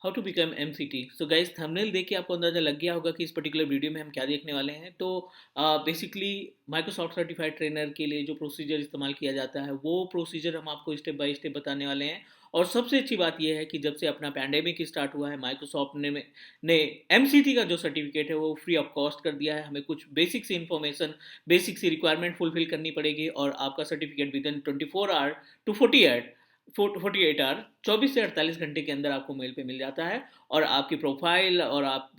How to become MCT। So guys thumbnail देख के आपको अंदाजा लग गया होगा कि इस पर्टिकुलर वीडियो में हम क्या देखने वाले हैं। तो बेसिकली माइक्रोसॉफ्ट सर्टिफाइड ट्रेनर के लिए जो प्रोसीजर इस्तेमाल किया जाता है वो प्रोसीजर हम आपको स्टेप बाय स्टेप बताने वाले हैं। और सबसे अच्छी बात यह है कि जब से अपना पैंडेमिक स्टार्ट हुआ है माइक्रोसॉफ्ट ने MCT का जो सर्टिफिकेट है वो फ्री ऑफ कॉस्ट कर दिया है। हमें कुछ बेसिक सी इन्फॉर्मेशन, बेसिक सी रिक्वायरमेंट फुलफिल करनी पड़ेगी और आपका certificate within 24 hour to 48 hour 24 से 48 घंटे के अंदर आपको मेल पे मिल जाता है। और आपकी प्रोफाइल और आप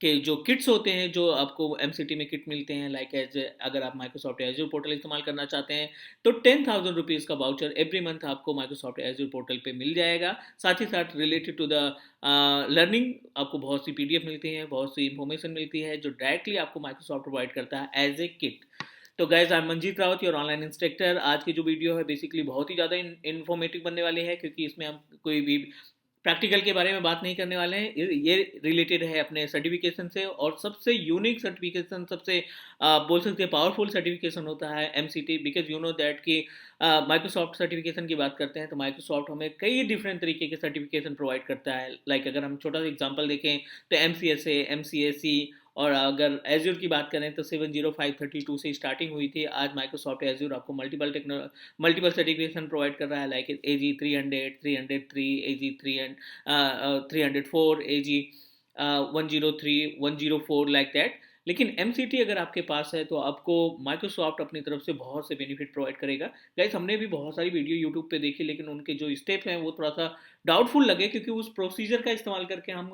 के जो किट्स होते हैं, जो आपको MCT में किट मिलते हैं, लाइक एज अगर आप माइक्रोसॉफ्ट एज्योर पोर्टल इस्तेमाल करना चाहते हैं तो 10,000 रुपीज़ का वाउचर एवरी मंथ आपको माइक्रोसॉफ्ट एज्योर पोर्टल पे मिल जाएगा। साथ ही साथ रिलेटेड टू द लर्निंग आपको बहुत सी PDF मिलती हैं, बहुत सी इंफॉर्मेशन मिलती है जो डायरेक्टली आपको माइक्रोसॉफ्ट प्रोवाइड करता है एज ए किट। तो guys I am Manjeet Rawat, your online instructor. आज की जो वीडियो है बेसिकली बहुत ही ज़्यादा इन्फॉर्मेटिव बनने वाली है, क्योंकि इसमें हम कोई भी प्रैक्टिकल के बारे में बात नहीं करने वाले हैं। ये रिलेटेड है अपने सर्टिफिकेशन से, और सबसे यूनिक सर्टिफिकेशन, सबसे बोल सकते हैं पावरफुल सर्टिफिकेशन होता है MCT। Because you know that कि माइक्रोसॉफ्ट सर्टिफिकेशन की बात करते हैं तो माइक्रोसॉफ्ट हमें कई डिफरेंट तरीके के सर्टिफिकेशन प्रोवाइड करता है। लाइक अगर हम छोटा सा एग्जांपल देखें तो MCSA, MCSE, और अगर एज्योर की बात करें तो 70532 से स्टार्टिंग हुई थी। आज माइक्रोसॉफ्ट एज्योर आपको मल्टीपल सर्टिफिकेशन प्रोवाइड कर रहा है, like AG 300, 303, AG 304, AG 103, 104, like that. लेकिन MCT अगर आपके पास है तो आपको माइक्रोसॉफ्ट अपनी तरफ से बहुत से बेनिफिट प्रोवाइड करेगा। गाइस हमने भी बहुत सारी वीडियो यूट्यूब पे देखी, लेकिन उनके जो स्टेप हैं वो थोड़ा सा डाउटफुल लगे, क्योंकि उस प्रोसीजर का इस्तेमाल करके हम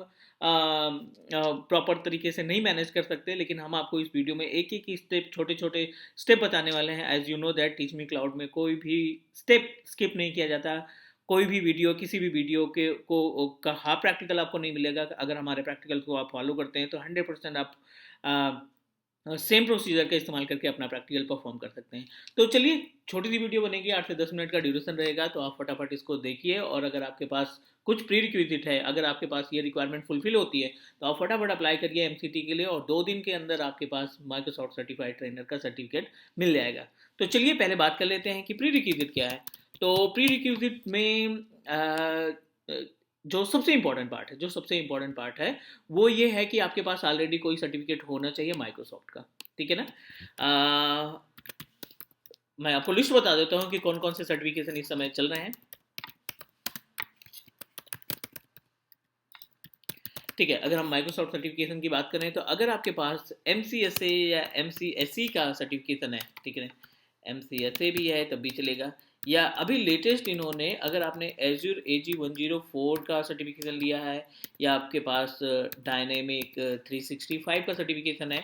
प्रॉपर तरीके से नहीं मैनेज कर सकते। लेकिन हम आपको इस वीडियो में एक एक स्टेप, छोटे छोटे स्टेप बताने वाले हैं। As you know that Teach Me Cloud में कोई भी स्टेप स्किप नहीं किया जाता। कोई भी वीडियो, किसी भी वीडियो के को का हाफ प्रैक्टिकल आपको नहीं मिलेगा। अगर हमारे प्रैक्टिकल को आप फॉलो करते हैं तो 100% आप सेम प्रोसीजर का इस्तेमाल करके अपना प्रैक्टिकल परफॉर्म कर सकते हैं। तो चलिए, छोटी सी वीडियो बनेगी, 8 से 10 मिनट का ड्यूरेशन रहेगा, तो आप फटाफट इसको देखिए। और अगर आपके पास कुछ प्री रिक्विजिट है, अगर आपके पास ये रिक्वायरमेंट फुलफिल होती है तो आप फटाफट अप्लाई करिए MCT के लिए, और 2 दिन के अंदर आपके पास माइक्रोसॉफ्ट सर्टिफाइड ट्रेनर का सर्टिफिकेट मिल जाएगा। तो चलिए पहले बात कर लेते हैं कि प्री रिक्विजिट क्या है। तो प्री रिक्विजिट में जो सबसे इंपॉर्टेंट पार्ट है वो ये है कि आपके पास ऑलरेडी कोई सर्टिफिकेट होना चाहिए माइक्रोसॉफ्ट का। ठीक है ना। मैं आपको लिस्ट बता देता हूँ कि कौन कौन से सर्टिफिकेशन इस समय चल रहे हैं। ठीक है, अगर हम माइक्रोसॉफ्ट सर्टिफिकेशन की बात करें तो अगर आपके पास MCSA या MCSE का सर्टिफिकेशन है, ठीक है, MCSA भी है तब भी चलेगा, या अभी लेटेस्ट इन्होंने, अगर आपने एज्योर AG 104 का सर्टिफिकेशन लिया है, या आपके पास डायनेमिक 365 का सर्टिफिकेशन है,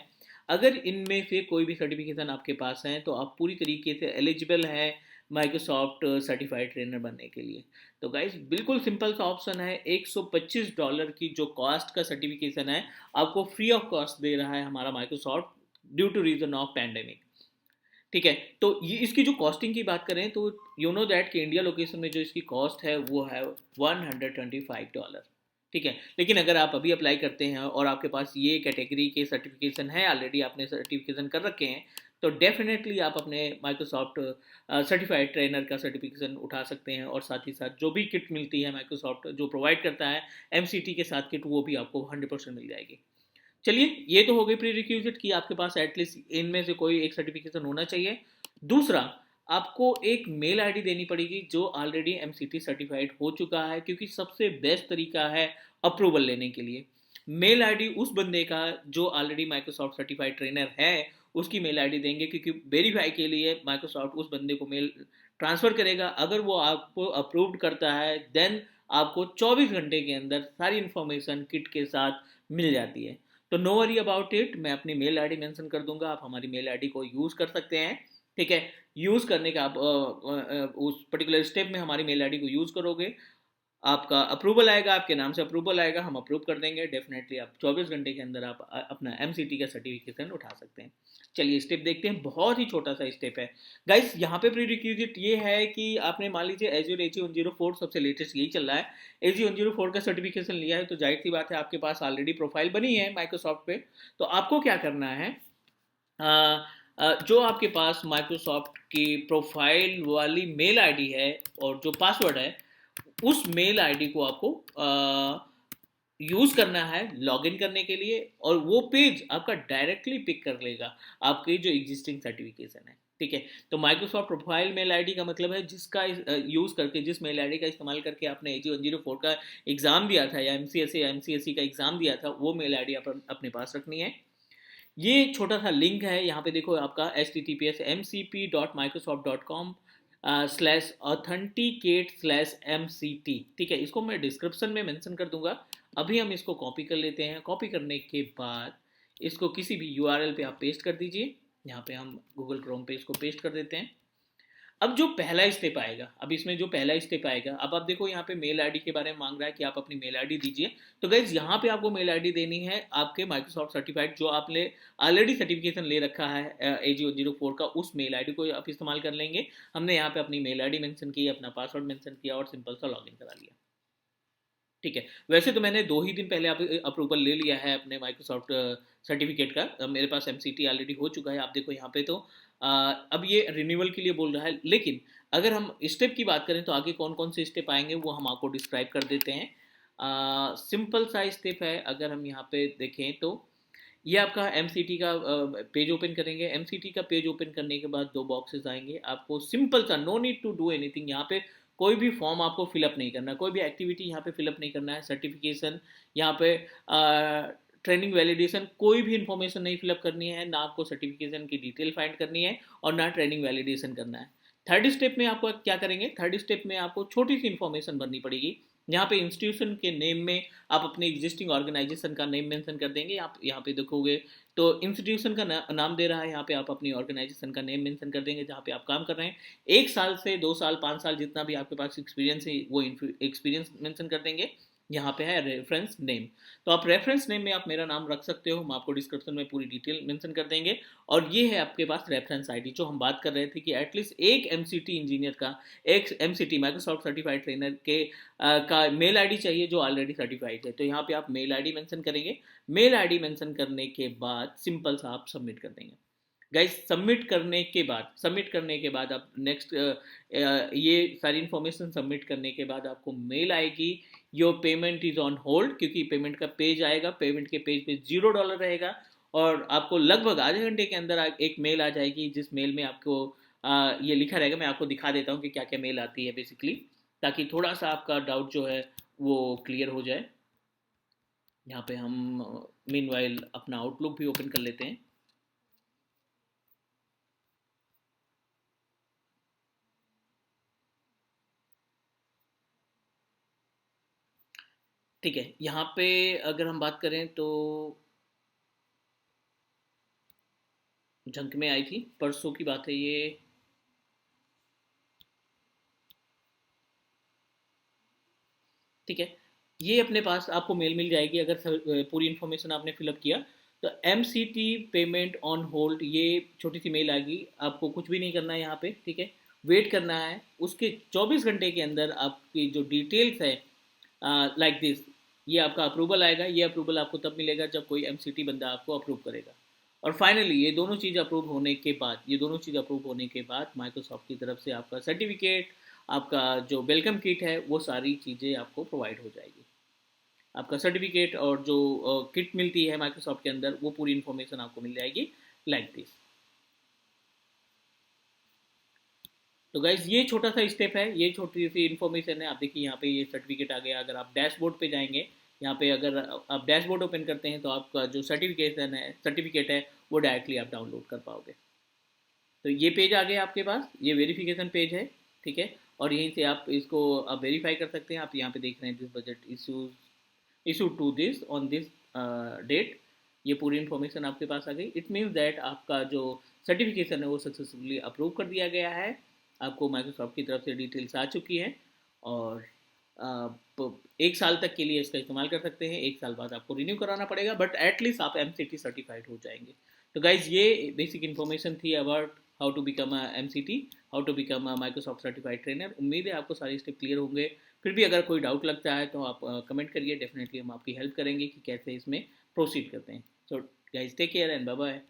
अगर इनमें से कोई भी सर्टिफिकेशन आपके पास है तो आप पूरी तरीके से एलिजिबल हैं माइक्रोसॉफ्ट सर्टिफाइड ट्रेनर बनने के लिए। तो गाइस बिल्कुल सिंपल सा ऑप्शन है। $125 की जो कॉस्ट का सर्टिफिकेशन है आपको फ्री ऑफ कॉस्ट दे रहा है हमारा Microsoft, due to reason of pandemic. ठीक है, तो ये इसकी जो कॉस्टिंग की बात करें तो यू नो दैट कि इंडिया लोकेशन में जो इसकी कॉस्ट है वो है $125। ठीक है, लेकिन अगर आप अभी अप्लाई करते हैं और आपके पास ये कैटेगरी के सर्टिफिकेशन है, ऑलरेडी आपने सर्टिफिकेशन कर रखे हैं, तो डेफिनेटली आप अपने माइक्रोसॉफ्ट सर्टिफाइड ट्रेनर का सर्टिफिकेशन उठा सकते हैं। और साथ ही साथ जो भी किट मिलती है माइक्रोसॉफ्ट जो प्रोवाइड करता है MCT के साथ किट, वो भी आपको 100% मिल जाएगी। चलिए, ये तो हो गई प्री रिक्विजिट कि आपके पास एटलीस्ट इनमें से कोई एक सर्टिफिकेशन होना चाहिए। दूसरा, आपको एक मेल आईडी देनी पड़ेगी जो ऑलरेडी MCT सर्टिफाइड हो चुका है, क्योंकि सबसे बेस्ट तरीका है अप्रूवल लेने के लिए। मेल आईडी उस बंदे का जो ऑलरेडी माइक्रोसॉफ्ट सर्टिफाइड ट्रेनर है उसकी मेल आईडी देंगे, क्योंकि वेरीफाई के लिए माइक्रोसॉफ्ट उस बंदे को मेल ट्रांसफर करेगा। अगर वो आपको अप्रूव्ड करता है देन आपको 24 घंटे के अंदर सारी इंफॉर्मेशन किट के साथ मिल जाती है। तो नो वरी अबाउट इट, मैं अपनी मेल आईडी मेंशन कर दूंगा, आप हमारी मेल आईडी को यूज कर सकते हैं। ठीक है, यूज करने का आप उस पर्टिकुलर स्टेप में हमारी मेल आईडी को यूज करोगे, आपका अप्रूवल आएगा, आपके नाम से अप्रूवल आएगा, हम अप्रूव कर देंगे। डेफिनेटली आप 24 घंटे के अंदर आप अपना MCT का सर्टिफिकेशन उठा सकते हैं। चलिए स्टेप देखते हैं, बहुत ही छोटा सा स्टेप है गाइस। यहाँ पे प्री रिक्विजिट ये है कि आपने मान लीजिए एज्योर AG 104 सबसे लेटेस्ट यही चल रहा है, AG 104 का सर्टिफिकेशन लिया है, तो जाहिर सी बात है आपके पास ऑलरेडी प्रोफाइल बनी है माइक्रोसॉफ्ट पे। तो आपको क्या करना है, जो आपके पास माइक्रोसॉफ्ट की प्रोफाइल वाली मेल आईडी है और जो पासवर्ड है, उस मेल आईडी को आपको यूज करना है लॉगिन करने के लिए, और वो पेज आपका डायरेक्टली पिक कर लेगा आपके जो एग्जिस्टिंग सर्टिफिकेशन है। ठीक है, तो माइक्रोसॉफ्ट प्रोफाइल मेल आईडी का मतलब है जिसका यूज करके, जिस मेल आईडी का इस्तेमाल करके आपने AG-104 का एग्जाम दिया था, या MCSA या MCSE का एग्जाम दिया था, वो मेल आईडी अपने पास रखनी है। ये छोटा सा लिंक है, यहाँ पे देखो आपका https://mcp.microsoft.com/authenticate/mct। ठीक है, इसको मैं डिस्क्रिप्शन में मेंशन कर दूंगा। अभी हम इसको कॉपी कर लेते हैं। कॉपी करने के बाद इसको किसी भी URL पे आप पेस्ट कर दीजिए। यहाँ पे हम गूगल क्रोम पे इसको पेस्ट कर देते हैं। अब जो पहला स्टेप आएगा, अब इसमें जो पहला स्टेप आएगा, अब आप देखो यहाँ पे मेल आईडी के बारे में मांग रहा है कि आप अपनी मेल आईडी दीजिए। तो गाइज यहाँ पे आपको मेल आईडी देनी है आपके माइक्रोसॉफ्ट सर्टिफाइड, जो आपने ऑलरेडी सर्टिफिकेशन ले रखा है AG-104 का, उस मेल आईडी को आप इस्तेमाल कर लेंगे। हमने यहाँ पे अपनी मेल आईडी मेंशन की, अपना पासवर्ड मेंशन किया और सिंपल सा लॉगिन करा लिया। ठीक है, वैसे तो मैंने 2 ही दिन पहले अप्रूवल ले लिया है अपने माइक्रोसॉफ्ट सर्टिफिकेट का। मेरे पास MCT ऑलरेडी हो चुका है। आप देखो यहाँ पे तो अब ये रिन्यूअल के लिए बोल रहा है, लेकिन अगर हम स्टेप की बात करें तो आगे कौन कौन से स्टेप आएंगे वो हम आपको डिस्क्राइब कर देते हैं। सिंपल सा स्टेप है, अगर हम यहाँ पे देखें तो ये आपका MCT का पेज ओपन करेंगे। MCT का पेज ओपन करने के बाद 2 बॉक्सेस आएंगे। आपको सिंपल सा, no need to do anything, यहाँ पे कोई भी फॉर्म आपको फिलअप नहीं करना, कोई भी एक्टिविटी यहाँ पे फिलअप नहीं करना है। सर्टिफिकेशन, यहाँ पे ट्रेनिंग वैलिडेशन, कोई भी इंफॉर्मेशन नहीं फिलअप करनी है, ना आपको सर्टिफिकेशन की डिटेल फाइंड करनी है और ना ट्रेनिंग वैलिडेशन करना है। थर्ड स्टेप में आपको क्या करेंगे, थर्ड स्टेप में आपको छोटी सी इन्फॉर्मेशन भरनी पड़ेगी। यहाँ पे इंस्टीट्यूशन के नेम में आप अपने एग्जिस्टिंग ऑर्गेनाइजेशन का नेम मेंशन कर देंगे। आप यहाँ पे देखोगे तो इंस्टीट्यूशन का नाम दे रहा है, यहाँ पे आप अपनी ऑर्गेनाइजेशन का नेम मेंशन कर देंगे जहाँ पे आप काम कर रहे हैं। 1 साल से 2 साल 5 साल जितना भी आपके पास एक्सपीरियंस है वो एक्सपीरियंस मेंशन कर देंगे। यहाँ पे है रेफरेंस नेम, तो आप रेफरेंस नेम में आप मेरा नाम रख सकते हो, हम आपको डिस्क्रिप्शन में पूरी डिटेल मेंशन कर देंगे। और ये है आपके पास रेफरेंस आईडी, जो हम बात कर रहे थे कि एटलीस्ट एक MCT इंजीनियर का, एक MCT माइक्रोसॉफ्ट सर्टिफाइड ट्रेनर के का मेल आईडी चाहिए जो ऑलरेडी सर्टिफाइड है। तो यहाँ पे आप मेल आईडी मेंशन करेंगे। मेल आईडी मेंशन करने के बाद सिंपल सा आप सबमिट कर देंगे। गाइस सबमिट करने के बाद आप नेक्स्ट ये सारी इन्फॉर्मेशन सबमिट करने के बाद आपको मेल आएगी, your payment is on hold, क्योंकि पेमेंट का पेज आएगा, पेमेंट के पेज पे $0 रहेगा। और आपको लगभग आधे घंटे के अंदर एक मेल आ जाएगी, जिस मेल में आपको ये लिखा रहेगा। मैं आपको दिखा देता हूँ कि क्या क्या मेल आती है बेसिकली, ताकि थोड़ा सा आपका डाउट जो है वो क्लियर हो जाए। यहाँ पे हम मीनवाइल अपना आउटलुक भी ओपन कर लेते हैं। ठीक है, यहाँ पे अगर हम बात करें तो जंक में आई थी, परसों की बात है ये। ठीक है, ये अपने पास आपको मेल मिल जाएगी अगर पूरी इन्फॉर्मेशन आपने फिलअप किया तो। MCT पेमेंट ऑन होल्ड, ये छोटी सी मेल आएगी, आपको कुछ भी नहीं करना है यहाँ पे। ठीक है, वेट करना है। उसके 24 घंटे के अंदर आपकी जो डिटेल्स है लाइक दिस, ये आपका अप्रूवल आएगा। ये अप्रूवल आपको तब मिलेगा जब कोई MCT बंदा आपको अप्रूव करेगा। और फाइनली ये दोनों चीज़ अप्रूव होने के बाद माइक्रोसॉफ्ट की तरफ से आपका सर्टिफिकेट, आपका जो वेलकम किट है, वो सारी चीज़ें आपको प्रोवाइड हो जाएगी। आपका सर्टिफिकेट और जो किट मिलती है माइक्रोसॉफ्ट के अंदर, वो पूरी इन्फॉर्मेशन आपको मिल जाएगी लाइक दिस। तो गाइज ये छोटा सा स्टेप है, ये छोटी सी इन्फॉर्मेशन है। आप देखिए यहाँ पे ये सर्टिफिकेट आ गया। अगर आप डैशबोर्ड पे जाएंगे, यहाँ पे अगर आप डैशबोर्ड ओपन करते हैं तो आपका जो सर्टिफिकेट है वो डायरेक्टली आप डाउनलोड कर पाओगे। तो ये पेज आ गया आपके पास, ये वेरिफिकेशन पेज है। ठीक है, और यहीं से आप इसको आप वेरीफाई कर सकते हैं। आप यहाँ पे देख रहे हैं दिस बजट issued to this on this date, ये पूरी इन्फॉर्मेशन आपके पास आ गई। इट मीन्स दैट आपका जो सर्टिफिकेशन है वो सक्सेसफुली अप्रूव कर दिया गया है। आपको माइक्रोसॉफ्ट की तरफ से डिटेल्स आ चुकी हैं और तो 1 साल तक के लिए इसका इस्तेमाल कर सकते हैं। 1 साल बाद आपको रिन्यू कराना पड़ेगा, बट एटलीस्ट आप MCT सर्टिफाइड हो जाएंगे। तो गाइज ये बेसिक इन्फॉर्मेशन थी about how to become a MCT, how to become a Microsoft certified trainer. उम्मीद है आपको सारे स्टेप क्लियर होंगे। फिर भी अगर कोई डाउट लगता है तो आप कमेंट करिए, डेफिनेटली हम आपकी हेल्प करेंगे कि कैसे इसमें प्रोसीड करते हैं। So guys take care and bye bye.